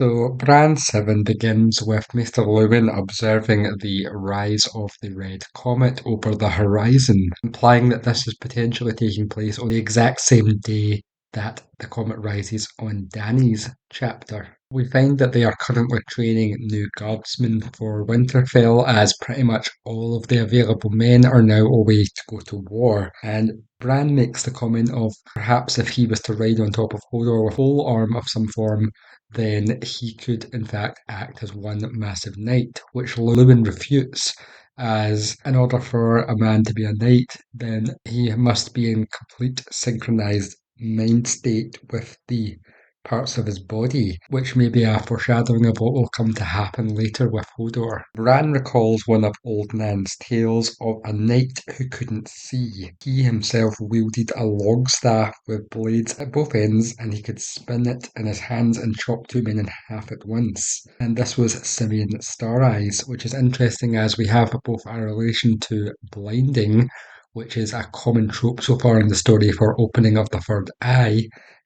So, Brand 7 begins with Mr. Lewin observing the rise of the red comet over the horizon, implying that this is potentially taking place on the exact same day that the comet rises on Danny's chapter. We find that they are currently training new guardsmen for Winterfell, as pretty much all of the available men are now away to go to war. And Bran makes the comment of perhaps if he was to ride on top of Hodor with full arm of some form, then he could in fact act as one massive knight, which Lewin refutes, as in order for a man to be a knight, then he must be in complete synchronized mind state with the parts of his body, which may be a foreshadowing of what will come to happen later with Hodor. Bran recalls one of Old Nan's tales of a knight who couldn't see. He himself wielded a long staff with blades at both ends, and he could spin it in his hands and chop two men in half at once. And this was Simeon Stareyes, which is interesting as we have both a relation to blinding, which is a common trope so far in the story for opening of the third eye,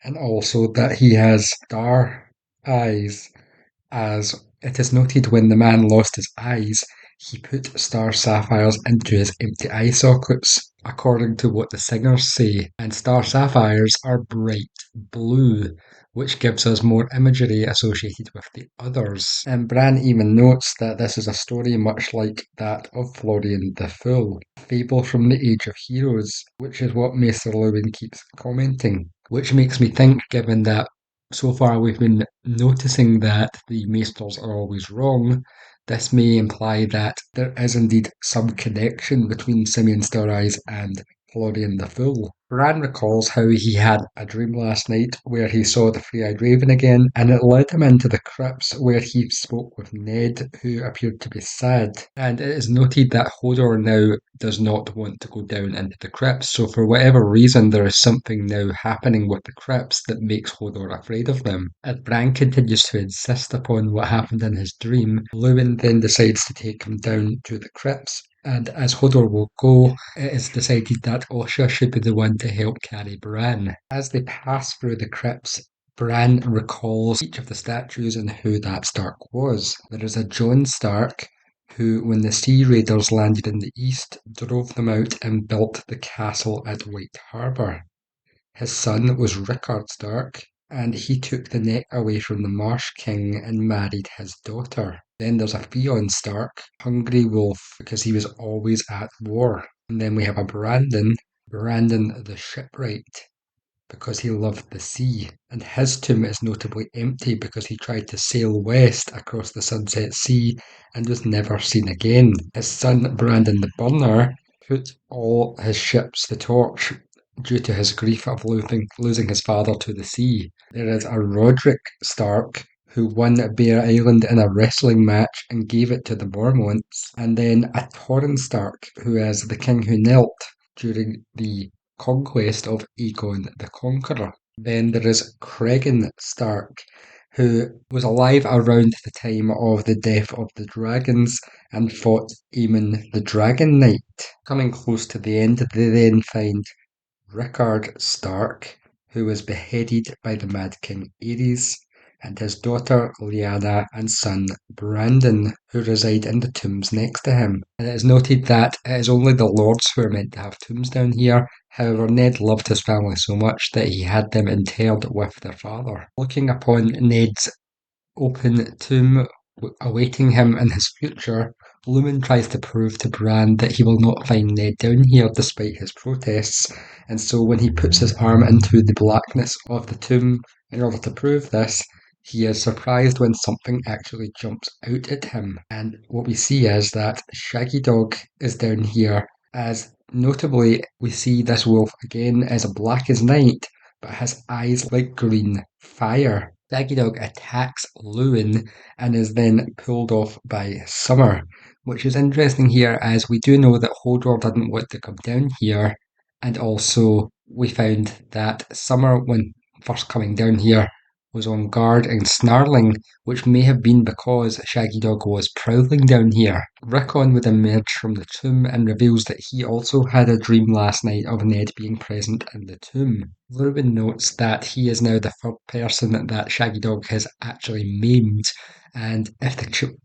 and also that he has star eyes, as it is noted when the man lost his eyes, he put star sapphires into his empty eye sockets, according to what the singers say, and star sapphires are bright blue, which gives us more imagery associated with the others. And Bran even notes that this is a story much like that of Florian the Fool, a fable from the Age of Heroes, which is what Maester Lewin keeps commenting. Which makes me think, given that so far we've been noticing that the Maesters are always wrong, this may imply that there is indeed some connection between Simeon Stareyes and Florian the Fool. Bran recalls how he had a dream last night where he saw the three-eyed raven again, and it led him into the crypts where he spoke with Ned, who appeared to be sad. And it is noted that Hodor now does not want to go down into the crypts, so for whatever reason there is something now happening with the crypts that makes Hodor afraid of them. As Bran continues to insist upon what happened in his dream, Lewin then decides to take him down to the crypts, and as Hodor will go, it is decided that Osha should be the one to help carry Bran. As they pass through the crypts, Bran recalls each of the statues and who that Stark was. There is a Jon Stark who, when the Sea Raiders landed in the east, drove them out and built the castle at White Harbour. His son was Rickard Stark, and he took the neck away from the Marsh King and married his daughter. Then there's a Theon Stark, hungry wolf, because he was always at war. And then we have a Brandon the shipwright, because he loved the sea, and his tomb is notably empty because he tried to sail west across the Sunset Sea and was never seen again. His son Brandon the Burner put all his ships to torch due to his grief of losing his father to the sea. There is a Roderick Stark who won Bear Island in a wrestling match and gave it to the Mormonts, and then a Torrhen Stark who is the king who knelt during the conquest of Aegon the Conqueror. Then there is Cregan Stark, who was alive around the time of the death of the dragons and fought Aemon the Dragon Knight. Coming close to the end, they then find Rickard Stark, who was beheaded by the Mad King Aerys, and his daughter Lyanna and son Brandon, who reside in the tombs next to him. And it is noted that it is only the lords who are meant to have tombs down here. However, Ned loved his family so much that he had them interred with their father. Looking upon Ned's open tomb awaiting him in his future, Lumen tries to prove to Bran that he will not find Ned down here despite his protests, and so when he puts his arm into the blackness of the tomb in order to prove this, he is surprised when something actually jumps out at him. And what we see is that Shaggy Dog is down here, as notably we see this wolf again as black as night, but has eyes like green fire. Shaggy Dog attacks Lewin and is then pulled off by Summer, which is interesting here as we do know that Hodor didn't want to come down here, and also we found that Summer, when first coming down here, was on guard and snarling, which may have been because Shaggy Dog was prowling down here. Rickon would emerge from the tomb and reveals that he also had a dream last night of Ned being present in the tomb. Lewin notes that he is now the third person that Shaggy Dog has actually maimed, and if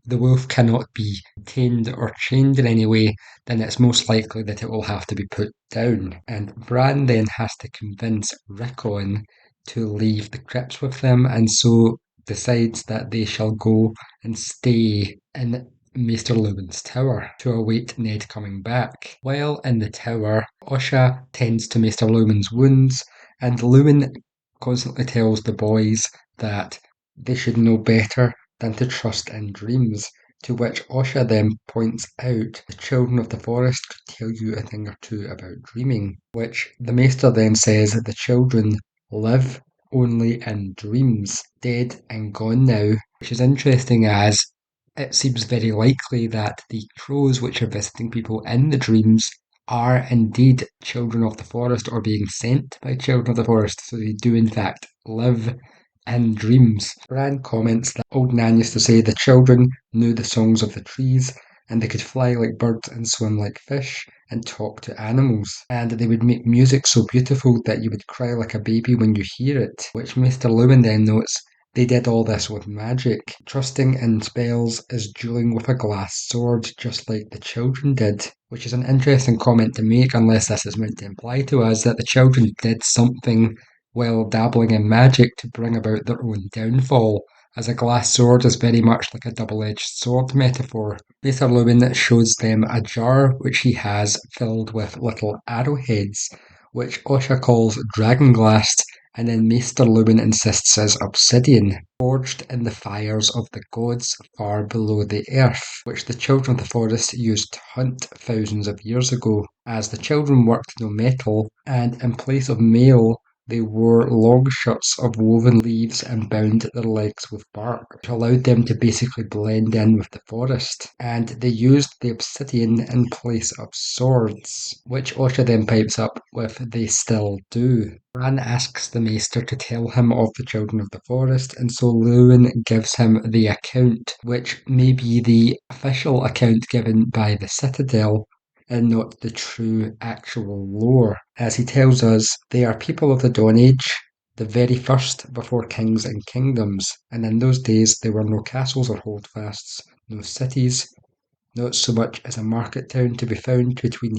the wolf cannot be tamed or chained in any way, then it's most likely that it will have to be put down. And Bran then has to convince Rickon to leave the crypts with them, and so decides that they shall go and stay in Maester Lewin's tower to await Ned coming back. While in the tower, Osha tends to Maester Lewin's wounds, and Lewin constantly tells the boys that they should know better than to trust in dreams. To which Osha then points out the children of the forest could tell you a thing or two about dreaming, which the Maester then says that the children live only in dreams, dead and gone now, which is interesting as it seems very likely that the crows which are visiting people in the dreams are indeed children of the forest or being sent by children of the forest, so they do in fact live in dreams. Bran comments that old Nan used to say the children knew the songs of the trees and they could fly like birds and swim like fish and talk to animals. And they would make music so beautiful that you would cry like a baby when you hear it, which Mr. Lewin then notes they did all this with magic. Trusting in spells is dueling with a glass sword, just like the children did, which is an interesting comment to make unless this is meant to imply to us that the children did something while dabbling in magic to bring about their own downfall, as a glass sword is very much like a double-edged sword metaphor. Maester Lewin shows them a jar which he has filled with little arrowheads, which Osha calls dragonglass, and then Maester Lewin insists is obsidian, forged in the fires of the gods far below the earth, which the children of the forest used to hunt thousands of years ago. As the children worked no metal, and in place of mail, they wore long shirts of woven leaves and bound their legs with bark, which allowed them to basically blend in with the forest. And they used the obsidian in place of swords, which Osha then pipes up with they still do. Bran asks the Maester to tell him of the children of the forest, and so Lewin gives him the account, which may be the official account given by the Citadel, and not the true actual lore. As he tells us, they are people of the Dawn Age, the very first before kings and kingdoms, and in those days there were no castles or holdfasts, no cities, not so much as a market town to be found between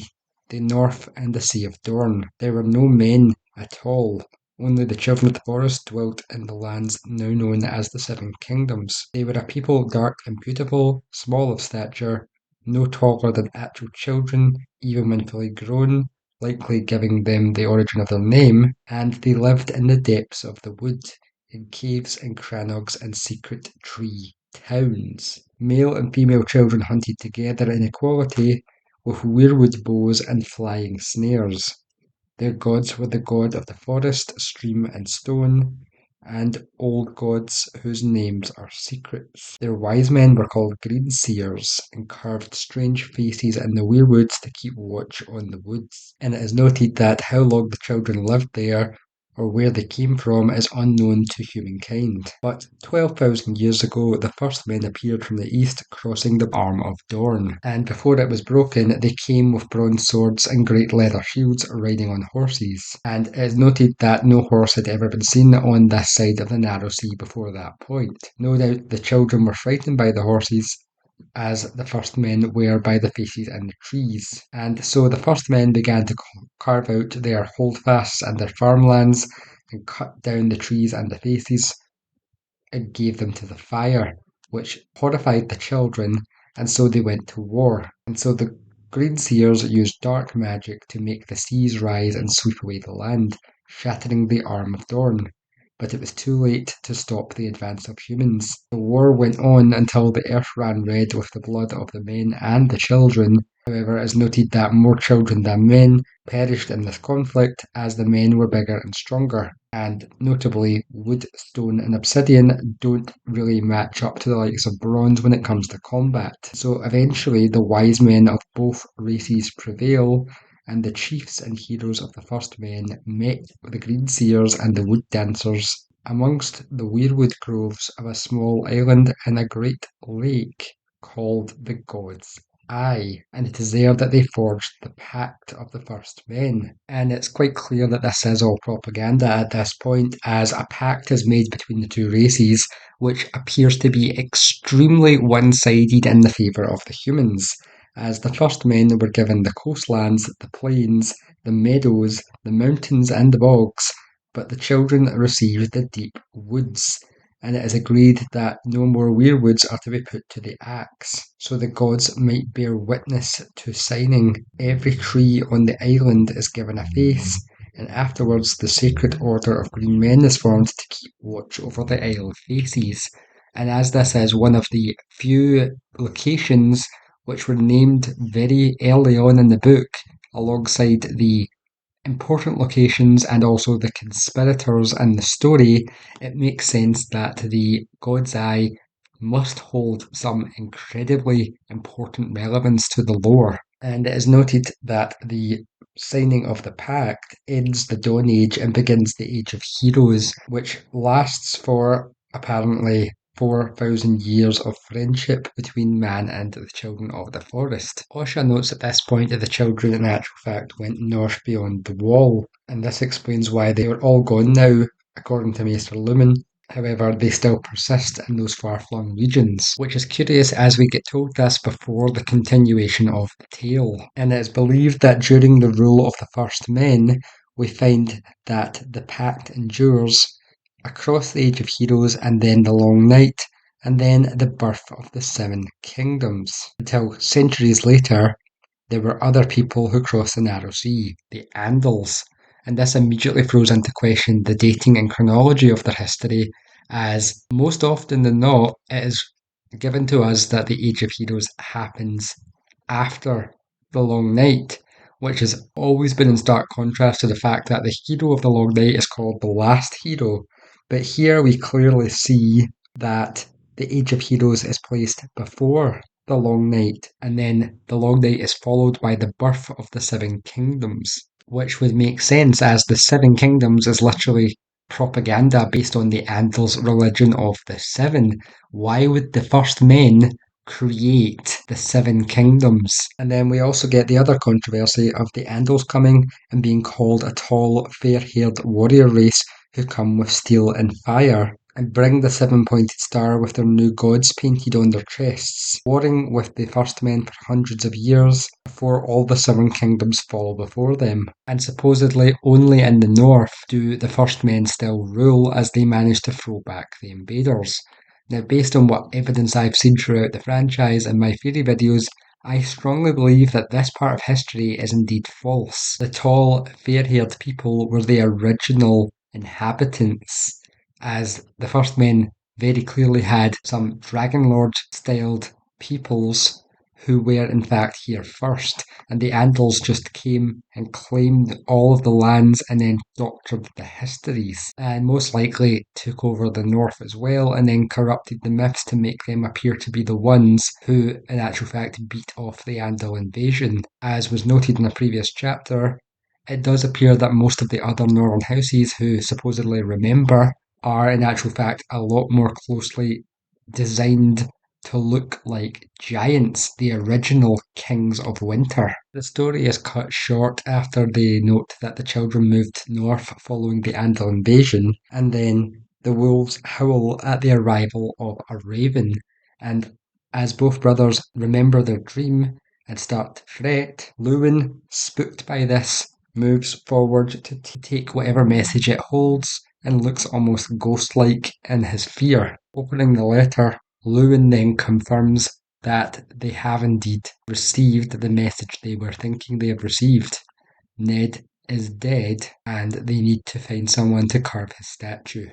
the north and the Sea of Dorne. There were no men at all. Only the children of the forest dwelt in the lands now known as the Seven Kingdoms. They were a people dark and beautiful, small of stature, no taller than actual children, even when fully grown, likely giving them the origin of their name, and they lived in the depths of the wood, in caves and crannogs and secret tree towns. Male and female children hunted together in equality with weirwood bows and flying snares. Their gods were the god of the forest, stream and stone, and old gods whose names are secrets. Their wise men were called green seers and carved strange faces in the weirwoods to keep watch on the woods. And it is noted that how long the children lived there or where they came from is unknown to humankind. But 12,000 years ago, the first men appeared from the east, crossing the arm of Dorne. And before it was broken, they came with bronze swords and great leather shields, riding on horses. And it is noted that no horse had ever been seen on this side of the narrow sea before that point. No doubt the children were frightened by the horses, as the first men were by the faces in the trees. And so the first men began to carve out their holdfasts and their farmlands and cut down the trees and the faces and gave them to the fire, which horrified the children, and so they went to war. And so the green seers used dark magic to make the seas rise and sweep away the land, shattering the arm of Dorne. But it was too late to stop the advance of humans. The war went on until the earth ran red with the blood of the men and the children. However, it is noted that more children than men perished in this conflict as the men were bigger and stronger. And notably, wood, stone, and obsidian don't really match up to the likes of bronze when it comes to combat. So eventually, the wise men of both races prevail, and the chiefs and heroes of the first men met the green seers and the wood dancers amongst the weirwood groves of a small island in a great lake called the God's Eye, and it is there that they forged the Pact of the First Men. And it's quite clear that this is all propaganda at this point, as a pact is made between the two races, which appears to be extremely one-sided in the favour of the humans, as the first men were given the coastlands, the plains, the meadows, the mountains, and the bogs, but the children received the deep woods, and it is agreed that no more weirwoods are to be put to the axe, so the gods might bear witness to signing. Every tree on the island is given a face, and afterwards the Sacred Order of Green Men is formed to keep watch over the Isle of Faces. And as this is one of the few locations which were named very early on in the book, alongside the important locations and also the conspirators in the story, it makes sense that the God's Eye must hold some incredibly important relevance to the lore. And it is noted that the signing of the pact ends the Dawn Age and begins the Age of Heroes, which lasts for apparently 4,000 years of friendship between man and the children of the forest. Osha notes at this point that the children in actual fact went north beyond the wall, and this explains why they are all gone now, according to Maester Lumen. However, they still persist in those far-flung regions, which is curious as we get told this before the continuation of the tale. And it is believed that during the rule of the First Men, we find that the pact endures across the Age of Heroes and then the Long Night, and then the birth of the Seven Kingdoms, until centuries later there were other people who crossed the Narrow Sea, the Andals, and this immediately throws into question the dating and chronology of their history, as most often than not, it is given to us that the Age of Heroes happens after the Long Night, which has always been in stark contrast to the fact that the hero of the Long Night is called the last hero. But here we clearly see that the Age of Heroes is placed before the Long Night, and then the Long Night is followed by the birth of the Seven Kingdoms, which would make sense as the Seven Kingdoms is literally propaganda based on the Andal's religion of the Seven. Why would the first men create the Seven Kingdoms? And then we also get the other controversy of the Andals coming and being called a tall, fair-haired warrior race who come with steel and fire, and bring the seven-pointed star with their new gods painted on their chests, warring with the first men for hundreds of years before all the Seven Kingdoms fall before them. And supposedly only in the north do the first men still rule, as they manage to throw back the invaders. Now, based on what evidence I've seen throughout the franchise and my theory videos, I strongly believe that this part of history is indeed false. The tall, fair-haired people were the original inhabitants, as the first men very clearly had some Dragon Lord styled peoples who were in fact here first, and the Andals just came and claimed all of the lands and then doctored the histories, and most likely took over the north as well, and then corrupted the myths to make them appear to be the ones who in actual fact beat off the Andal invasion. As was noted in a previous chapter, it does appear that most of the other northern houses who supposedly remember are in actual fact a lot more closely designed to look like giants, the original kings of winter. The story is cut short after they note that the children moved north following the Andal invasion, and then the wolves howl at the arrival of a raven, and as both brothers remember their dream and start to fret, Lewin, spooked by this, moves forward to take whatever message it holds and looks almost ghost-like in his fear. Opening the letter, Lewin then confirms that they have indeed received the message they were thinking they have received. Ned is dead, and they need to find someone to carve his statue.